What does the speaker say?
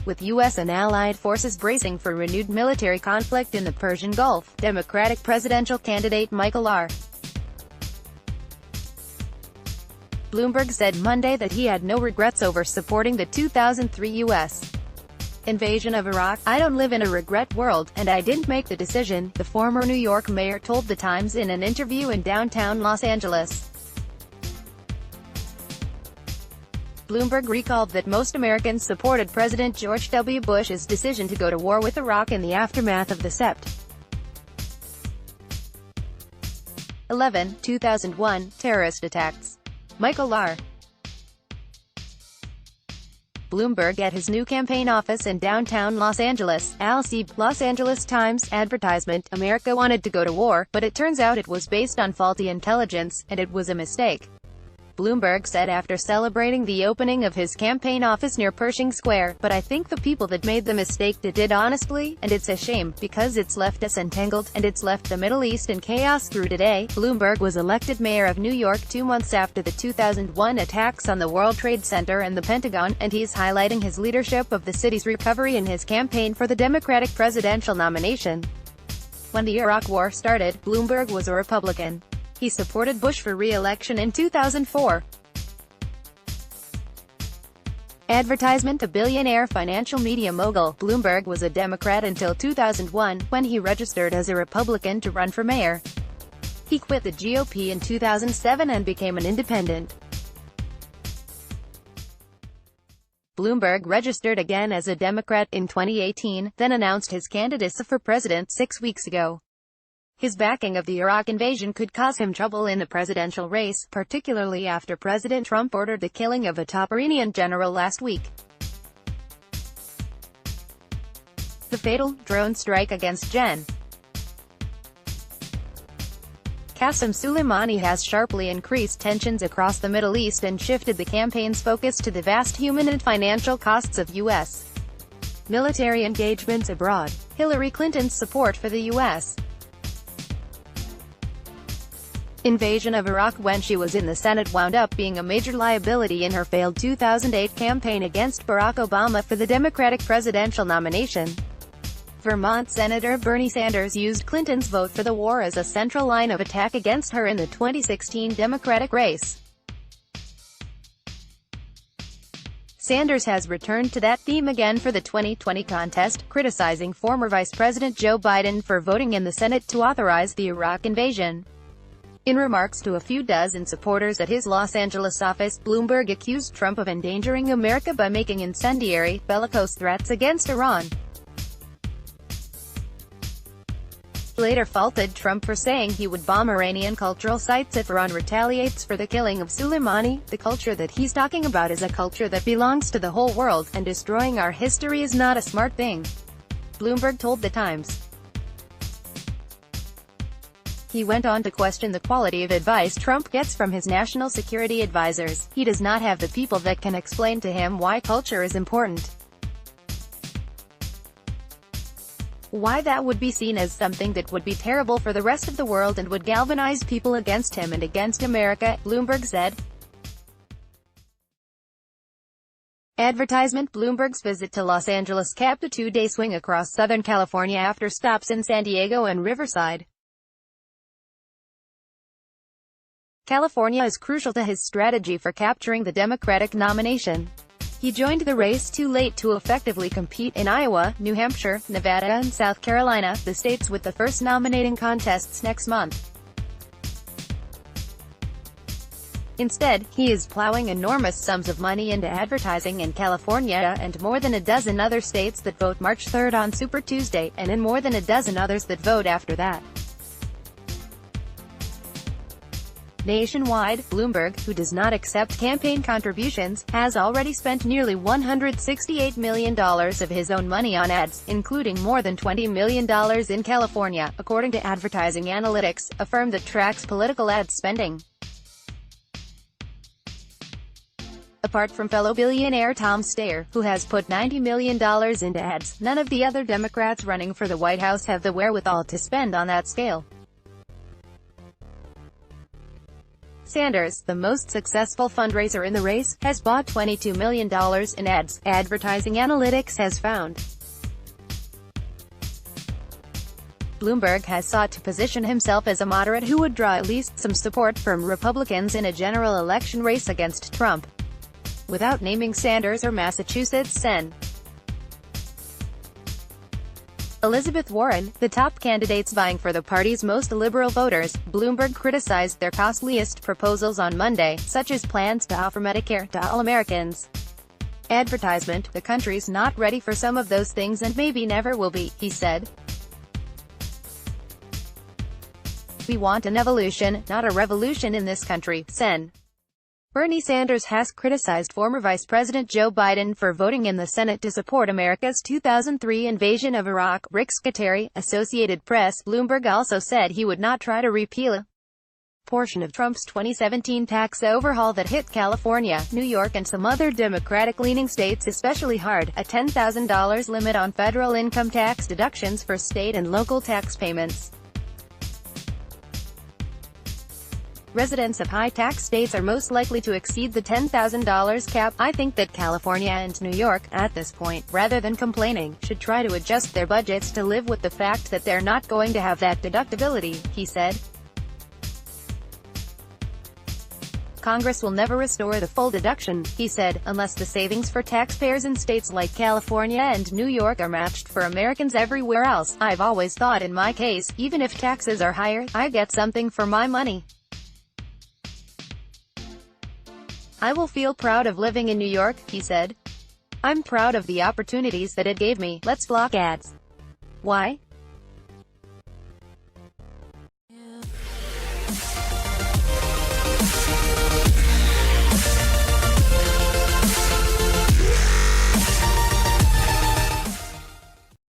with U.S. and allied forces bracing for renewed military conflict in the Persian Gulf. Democratic presidential candidate Michael R. Bloomberg said Monday that he had no regrets over supporting the 2003 U.S. invasion of Iraq. "I don't live in a regret world, and I didn't make the decision," the former New York mayor told The Times in an interview in downtown Los Angeles. Bloomberg recalled that most Americans supported President George W. Bush's decision to go to war with Iraq in the aftermath of the Sept. 11, 2001, terrorist attacks. Michael R. Bloomberg at his new campaign office in downtown Los Angeles. Los Angeles Times advertisement: America wanted to go to war, but it turns out it was based on faulty intelligence, and it was a mistake. Bloomberg said after celebrating the opening of his campaign office near Pershing Square, "But I think the people that made the mistake did it honestly, and it's a shame, because it's left us entangled, and it's left the Middle East in chaos through today." Bloomberg was elected mayor of New York 2 months after the 2001 attacks on the World Trade Center and the Pentagon, and he's highlighting his leadership of the city's recovery in his campaign for the Democratic presidential nomination. When the Iraq War started, Bloomberg was a Republican. He supported Bush for re-election in 2004. Advertisement: a billionaire financial media mogul, Bloomberg was a Democrat until 2001, when he registered as a Republican to run for mayor. He quit the GOP in 2007 and became an independent. Bloomberg registered again as a Democrat in 2018, then announced his candidacy for president 6 weeks ago. His backing of the Iraq invasion could cause him trouble in the presidential race, particularly after President Trump ordered the killing of a top Iranian general last week. The fatal drone strike against Gen. Qasem Soleimani has sharply increased tensions across the Middle East and shifted the campaign's focus to the vast human and financial costs of U.S. military engagements abroad. Hillary Clinton's support for the U.S. invasion of Iraq when she was in the Senate wound up being a major liability in her failed 2008 campaign against Barack Obama for the Democratic presidential nomination. Vermont Senator Bernie Sanders used Clinton's vote for the war as a central line of attack against her in the 2016 Democratic race. Sanders has returned to that theme again for the 2020 contest, criticizing former Vice President Joe Biden for voting in the Senate to authorize the Iraq invasion. In remarks to a few dozen supporters at his Los Angeles office, Bloomberg accused Trump of endangering America by making incendiary, bellicose threats against Iran. He later faulted Trump for saying he would bomb Iranian cultural sites if Iran retaliates for the killing of Soleimani. "The culture that he's talking about is a culture that belongs to the whole world, and destroying our history is not a smart thing," Bloomberg told The Times. He went on to question the quality of advice Trump gets from his national security advisors. "He does not have the people that can explain to him why culture is important. Why that would be seen as something that would be terrible for the rest of the world and would galvanize people against him and against America," Bloomberg said. Advertisement: Bloomberg's visit to Los Angeles capped a 2-day swing across Southern California after stops in San Diego and Riverside. California is crucial to his strategy for capturing the Democratic nomination. He joined the race too late to effectively compete in Iowa, New Hampshire, Nevada, and South Carolina, the states with the first nominating contests next month. Instead, he is plowing enormous sums of money into advertising in California and more than a dozen other states that vote March 3rd on Super Tuesday, and in more than a dozen others that vote after that. Nationwide, Bloomberg, who does not accept campaign contributions, has already spent nearly $168 million of his own money on ads, including more than $20 million in California, according to Advertising Analytics, a firm that tracks political ad spending. Apart from fellow billionaire Tom Steyer, who has put $90 million into ads, none of the other Democrats running for the White House have the wherewithal to spend on that scale. Sanders, the most successful fundraiser in the race, has bought $22 million in ads, advertising analytics has found. Bloomberg has sought to position himself as a moderate who would draw at least some support from Republicans in a general election race against Trump, without naming Sanders or Massachusetts Sen. Elizabeth Warren, the top candidates vying for the party's most liberal voters. Bloomberg criticized their costliest proposals on Monday, such as plans to offer Medicare to all Americans. Advertisement: "The country's not ready for some of those things and maybe never will be," he said. "We want an evolution, not a revolution in this country," Sen. Bernie Sanders has criticized former Vice President Joe Biden for voting in the Senate to support America's 2003 invasion of Iraq. Rick Scutari, Associated Press. Bloomberg also said he would not try to repeal a portion of Trump's 2017 tax overhaul that hit California, New York and some other Democratic-leaning states especially hard, a $10,000 limit on federal income tax deductions for state and local tax payments. Residents of high-tax states are most likely to exceed the $10,000 cap. "I think that California and New York, at this point, rather than complaining, should try to adjust their budgets to live with the fact that they're not going to have that deductibility," he said. "Congress will never restore the full deduction," he said, "unless the savings for taxpayers in states like California and New York are matched for Americans everywhere else. I've always thought in my case, even if taxes are higher, I get something for my money. I will feel proud of living in New York," he said. "I'm proud of the opportunities that it gave me." Let's block ads. Why?